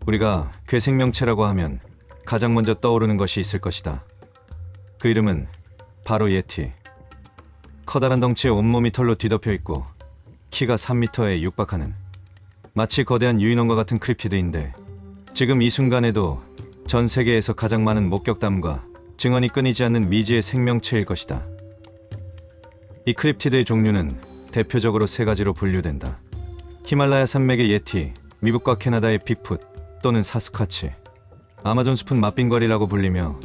우리가 괴생명체라고 하면 가장 먼저 떠오르는 것이 있을 것이다. 그 이름은 바로 예티. 커다란 덩치에 온몸이 털로 뒤덮여 있고 키가 3m에 육박하는 마치 거대한 유인원과 같은 크립티드인데, 지금 이 순간에도 전 세계에서 가장 많은 목격담과 증언이 끊이지 않는 미지의 생명체일 것이다. 이 크립티드의 종류는 대표적으로 세 가지로 분류된다. 히말라야 산맥의 예티, 미국과 캐나다의 빅풋 또는 사스카치, 아마존 숲은 맛빙과리라고 불리며,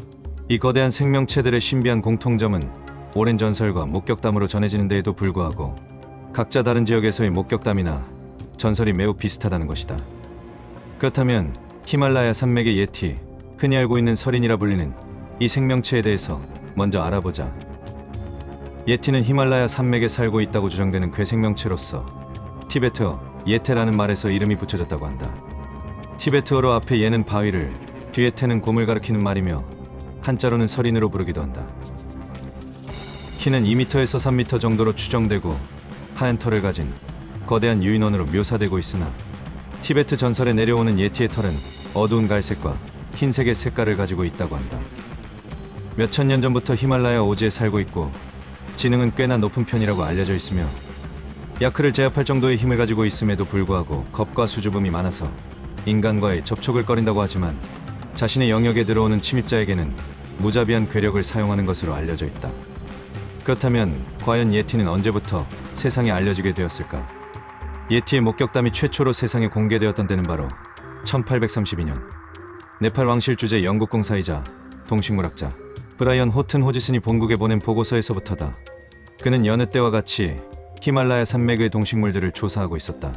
이 거대한 생명체들의 신비한 공통점은 오랜 전설과 목격담으로 전해지는 데에도 불구하고 각자 다른 지역에서의 목격담이나 전설이 매우 비슷하다는 것이다. 그렇다면 히말라야 산맥의 예티, 흔히 알고 있는 설인이라 불리는 이 생명체에 대해서 먼저 알아보자. 예티는 히말라야 산맥에 살고 있다고 주장되는 괴생명체로서 티베트어 예테라는 말에서 이름이 붙여졌다고 한다. 티베트어로 앞에 예는 바위를, 뒤에 테는 곰을 가리키는 말이며 한자로는 설인으로 부르기도 한다. 키는 2m에서 3m 정도로 추정되고 하얀 털을 가진 거대한 유인원으로 묘사되고 있으나, 티베트 전설에 내려오는 예티의 털은 어두운 갈색과 흰색의 색깔을 가지고 있다고 한다. 몇천 년 전부터 히말라야 오지에 살고 있고 지능은 꽤나 높은 편이라고 알려져 있으며, 야크를 제압할 정도의 힘을 가지고 있음에도 불구하고 겁과 수줍음이 많아서 인간과의 접촉을 꺼린다고 하지만, 자신의 영역에 들어오는 침입자에게는 무자비한 괴력을 사용하는 것으로 알려져 있다. 그렇다면 과연 예티는 언제부터 세상에 알려지게 되었을까? 예티의 목격담이 최초로 세상에 공개되었던 때는 바로 1832년 네팔 왕실 주재 영국 공사이자 동식물학자 브라이언 호튼 호지슨이 본국에 보낸 보고서에서부터다. 그는 여느 때와 같이 히말라야 산맥의 동식물들을 조사하고 있었다.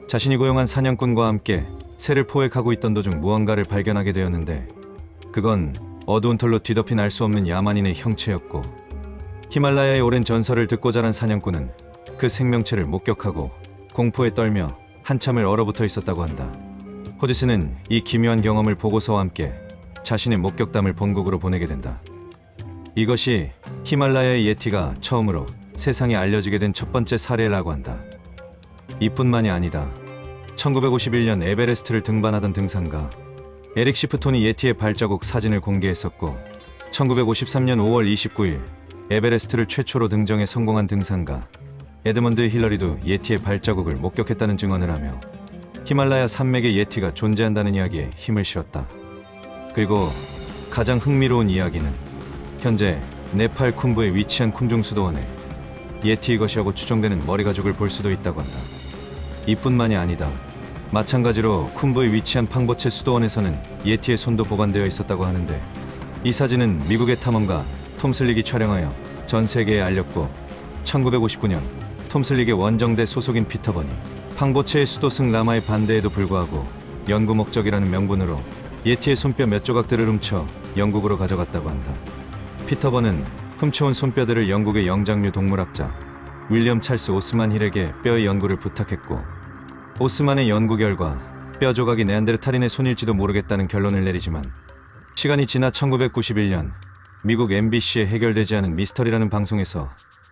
자신이 고용한 사냥꾼과 함께 새를 포획하고 있던 도중 무언가를 발견하게 되었는데, 그건 어두운 털로 뒤덮인 알 수 없는 야만인의 형체였고, 히말라야의 오랜 전설을 듣고 자란 사냥꾼은 그 생명체를 목격하고 공포에 떨며 한참을 얼어붙어 있었다고 한다. 호지스는 이 기묘한 경험을 보고서와 함께 자신의 목격담을 본국으로 보내게 된다. 이것이 히말라야의 예티가 처음으로 세상에 알려지게 된 첫 번째 사례라고 한다. 이뿐만이 아니다. 1951년 에베레스트를 등반하던 등산가 에릭 시프톤이 예티의 발자국 사진을 공개했었고, 1953년 5월 29일 에베레스트를 최초로 등정에 성공한 등산가 에드먼드 힐러리도 예티의 발자국을 목격했다는 증언을 하며 히말라야 산맥의 예티가 존재한다는 이야기에 힘을 실었다. 그리고 가장 흥미로운 이야기는 현재 네팔 쿤부에 위치한 쿰중 수도원에 예티의 것이라고 추정되는 머리가죽을 볼 수도 있다고 한다. 이뿐만이 아니다. 마찬가지로 쿤부에 위치한 팡보체 수도원에서는 예티의 손도 보관되어 있었다고 하는데, 이 사진은 미국의 탐험가 톰 슬릭이 촬영하여 전 세계에 알렸고, 1959년 톰 슬릭의 원정대 소속인 피터 번이 팡보체의 수도 승 라마의 반대에도 불구하고 연구 목적이라는 명분으로 예티의 손뼈 몇 조각들을 훔쳐 영국으로 가져갔다고 한다. 피터 번은 훔쳐온 손뼈들을 영국의 영장류 동물학자 윌리엄 찰스 오스만 힐에게 뼈의 연구를 부탁했고, 오스만의 연구 결과 뼈 조각이 네안데르탈인의 손일지도 모르겠다는 결론을 내리지만, 시간이 지나 1991년 미국 MBC의 해결되지 않은 미스터리라는 방송에서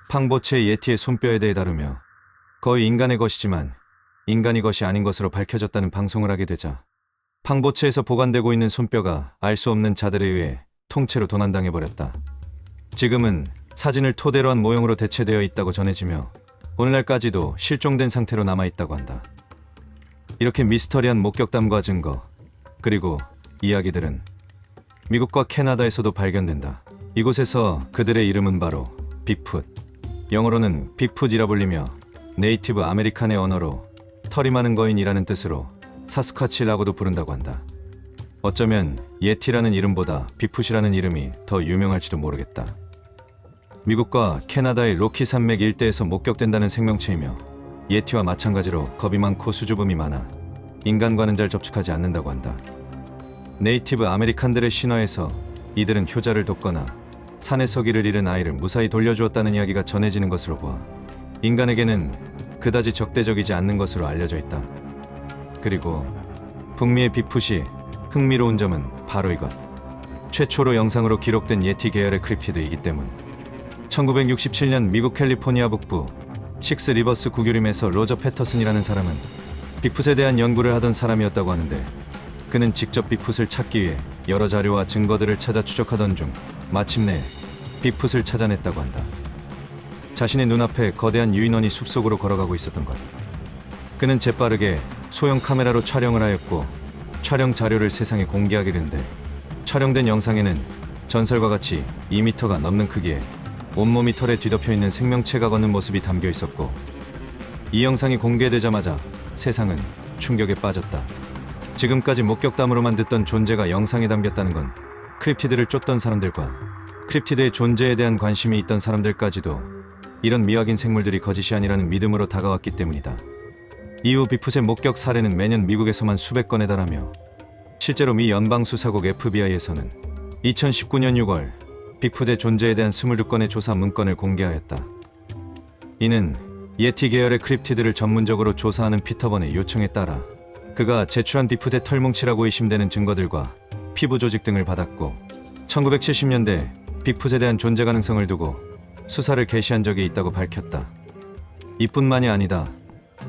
팡보체의 예티의 손뼈에 대해 다루며 거의 인간의 것이지만 인간이 것이 아닌 것으로 밝혀졌다는 방송을 하게 되자, 팡보체에서 보관되고 있는 손뼈가 알 수 없는 자들에 의해 통째로 도난당해버렸다. 지금은 사진을 토대로 한 모형으로 대체되어 있다고 전해지며 오늘날까지도 실종된 상태로 남아있다고 한다. 이렇게 미스터리한 목격담과 증거, 그리고 이야기들은 미국과 캐나다에서도 발견된다. 이곳에서 그들의 이름은 바로 빅풋, 영어로는 빅풋이라 불리며 네이티브 아메리칸의 언어로 털이 많은 거인이라는 뜻으로 사스카치라고도 부른다고 한다. 어쩌면 예티라는 이름보다 빅풋이라는 이름이 더 유명할지도 모르겠다. 미국과 캐나다의 로키 산맥 일대에서 목격된다는 생명체이며, 예티와 마찬가지로 겁이 많고 수줍음이 많아 인간과는 잘 접촉하지 않는다고 한다. 네이티브 아메리칸들의 신화에서 이들은 효자를 돕거나 산에 서기를 잃은 아이를 무사히 돌려주었다는 이야기가 전해지는 것으로 보아 인간에게는 그다지 적대적이지 않는 것으로 알려져 있다. 그리고 북미의 빅풋이 흥미로운 점은 바로 이것. 최초로 영상으로 기록된 예티 계열의 크립티드이기 때문. 1967년 미국 캘리포니아 북부 식스 리버스 구교림에서 로저 패터슨이라는 사람은 빅풋에 대한 연구를 하던 사람이었다고 하는데, 그는 직접 빅풋을 찾기 위해 여러 자료와 증거들을 찾아 추적하던 중 마침내 빅풋을 찾아냈다고 한다. 자신의 눈앞에 거대한 유인원이 숲속으로 걸어가고 있었던 것. 그는 재빠르게 소형 카메라로 촬영을 하였고 촬영 자료를 세상에 공개하기로 했는데, 촬영된 영상에는 전설과 같이 2m가 넘는 크기에 온몸이 털에 뒤덮여 있는 생명체가 걷는 모습이 담겨 있었고, 이 영상이 공개되자마자 세상은 충격에 빠졌다. 지금까지 목격담으로만 듣던 존재가 영상에 담겼다는 건 크립티드를 쫓던 사람들과 크립티드의 존재에 대한 관심이 있던 사람들까지도 이런 미확인 생물들이 거짓이 아니라는 믿음으로 다가왔기 때문이다. 이후 빅풋의 목격 사례는 매년 미국에서만 수백 건에 달하며, 실제로 미 연방수사국 FBI에서는 2019년 6월 빅풋의 존재에 대한 22건의 조사 문건을 공개하였다. 이는 예티 계열의 크립티드를 전문적으로 조사하는 피터번의 요청에 따라 그가 제출한 빅풋의 털뭉치라고 의심되는 증거들과 피부 조직 등을 받았고, 1970년대 빅풋에 대한 존재 가능성을 두고 수사를 개시한 적이 있다고 밝혔다. 이뿐만이 아니다.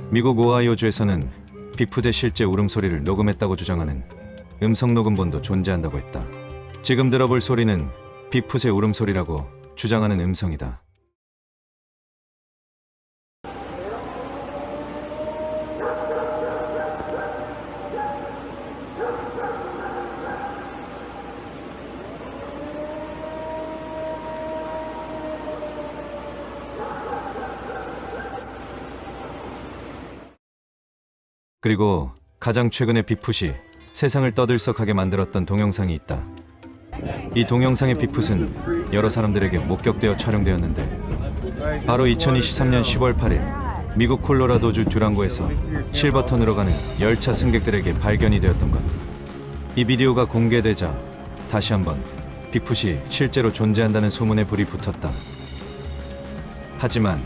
미국 오하이오주에서는 빅풋의 실제 울음소리를 녹음했다고 주장하는 음성 녹음본도 존재한다고 했다. 지금 들어볼 소리는 빅풋의 울음소리라고 주장하는 음성이다. 그리고 가장 최근에 빅풋이 세상을 떠들썩하게 만들었던 동영상이 있다. 이 동영상의 빅풋은 여러 사람들에게 목격되어 촬영되었는데, 바로 2023년 10월 8일 미국 콜로라도주 듀랑고에서 실버턴으로 가는 열차 승객들에게 발견이 되었던 것. 이 비디오가 공개되자 다시 한번 빅풋이 실제로 존재한다는 소문에 불이 붙었다. 하지만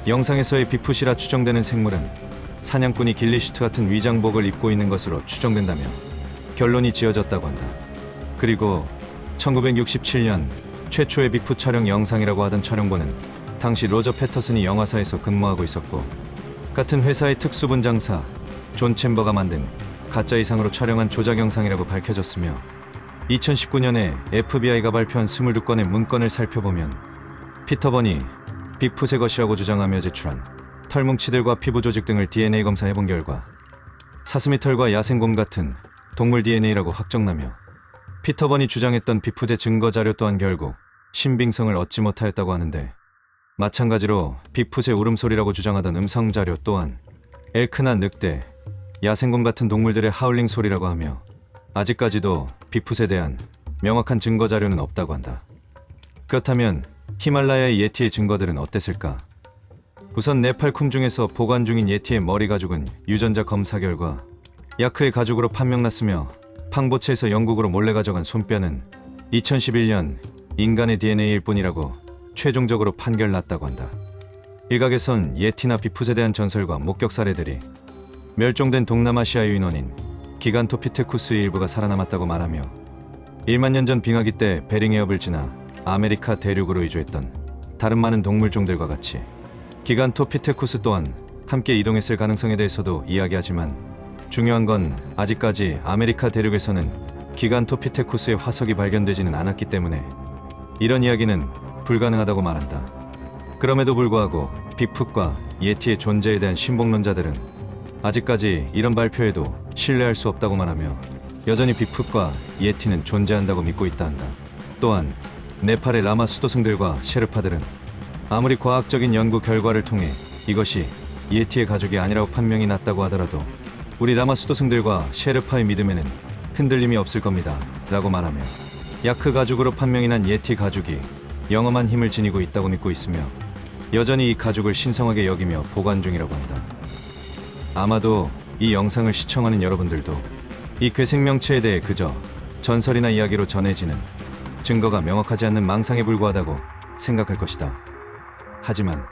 영상에서의 빅풋이라 추정되는 생물은 사냥꾼이 길리슈트 같은 위장복을 입고 있는 것으로 추정된다며 결론이 지어졌다고 한다. 그리고 1967년 최초의 빅풋 촬영 영상이라고 하던 촬영본은 당시 로저 패터슨이 영화사에서 근무하고 있었고, 같은 회사의 특수분 장사 존 챔버가 만든 가짜 이상으로 촬영한 조작 영상이라고 밝혀졌으며, 2019년에 FBI가 발표한 22건의 문건을 살펴보면 피터번이 빅풋의 것이라고 주장하며 제출한 털뭉치들과 피부 조직 등을 DNA 검사해본 결과 사슴의 털과 야생곰 같은 동물 DNA라고 확정나며, 피터번이 주장했던 빅풋의 증거 자료 또한 결국 신빙성을 얻지 못하였다고 하는데, 마찬가지로 빅풋의 울음소리라고 주장하던 음성 자료 또한 엘크나 늑대, 야생곰 같은 동물들의 하울링 소리라고 하며, 아직까지도 빅풋에 대한 명확한 증거 자료는 없다고 한다. 그렇다면 히말라야의 예티의 증거들은 어땠을까? 우선 네팔 쿰중에서 보관 중인 예티의 머리 가죽은 유전자 검사 결과 야크의 가죽으로 판명났으며, 팡보츠에서 영국으로 몰래 가져간 손뼈는 2011년 인간의 DNA일 뿐이라고 최종적으로 판결났다고 한다. 일각에선 예티나 빅풋에 대한 전설과 목격 사례들이 멸종된 동남아시아 유인원인 기간토피테쿠스의 일부가 살아남았다고 말하며, 1만 년 전 빙하기 때 베링 해협을 지나 아메리카 대륙으로 이주했던 다른 많은 동물종들과 같이 기간토피테쿠스 또한 함께 이동했을 가능성에 대해서도 이야기하지만, 중요한 건 아직까지 아메리카 대륙에서는 기간토피테쿠스의 화석이 발견되지는 않았기 때문에 이런 이야기는 불가능하다고 말한다. 그럼에도 불구하고 빅풋과 예티의 존재에 대한 신봉론자들은 아직까지 이런 발표에도 신뢰할 수 없다고 말하며, 여전히 빅풋과 예티는 존재한다고 믿고 있다 한다. 또한 네팔의 라마 수도승들과 셰르파들은 아무리 과학적인 연구 결과를 통해 이것이 예티의 가죽이 아니라고 판명이 났다고 하더라도 우리 라마 수도승들과 셰르파의 믿음에는 흔들림이 없을 겁니다 라고 말하며, 야크 가죽으로 판명이 난 예티 가죽이 영험한 힘을 지니고 있다고 믿고 있으며, 여전히 이 가죽을 신성하게 여기며 보관 중이라고 한다. 아마도 이 영상을 시청하는 여러분들도 이 괴생명체에 대해 그저 전설이나 이야기로 전해지는 증거가 명확하지 않는 망상에 불과하다고 생각할 것이다. 하지만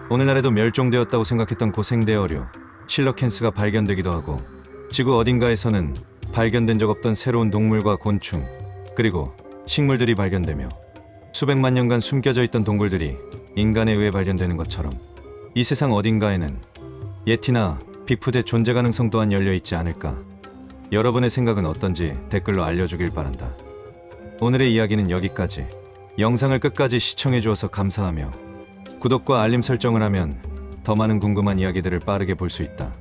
오늘날에도 멸종되었다고 생각했던 고생대어류 실러캔스가 발견되기도 하고, 지구 어딘가에서는 발견된 적 없던 새로운 동물과 곤충, 그리고 식물들이 발견되며 수백만 년간 숨겨져 있던 동굴들이 인간에 의해 발견되는 것처럼 이 세상 어딘가에는 예티나 빅풋의 존재 가능성 또한 열려 있지 않을까. 여러분의 생각은 어떤지 댓글로 알려주길 바란다. 오늘의 이야기는 여기까지. 영상을 끝까지 시청해 주어서 감사하며 구독과 알림 설정을 하면 더 많은 궁금한 이야기들을 빠르게 볼 수 있다.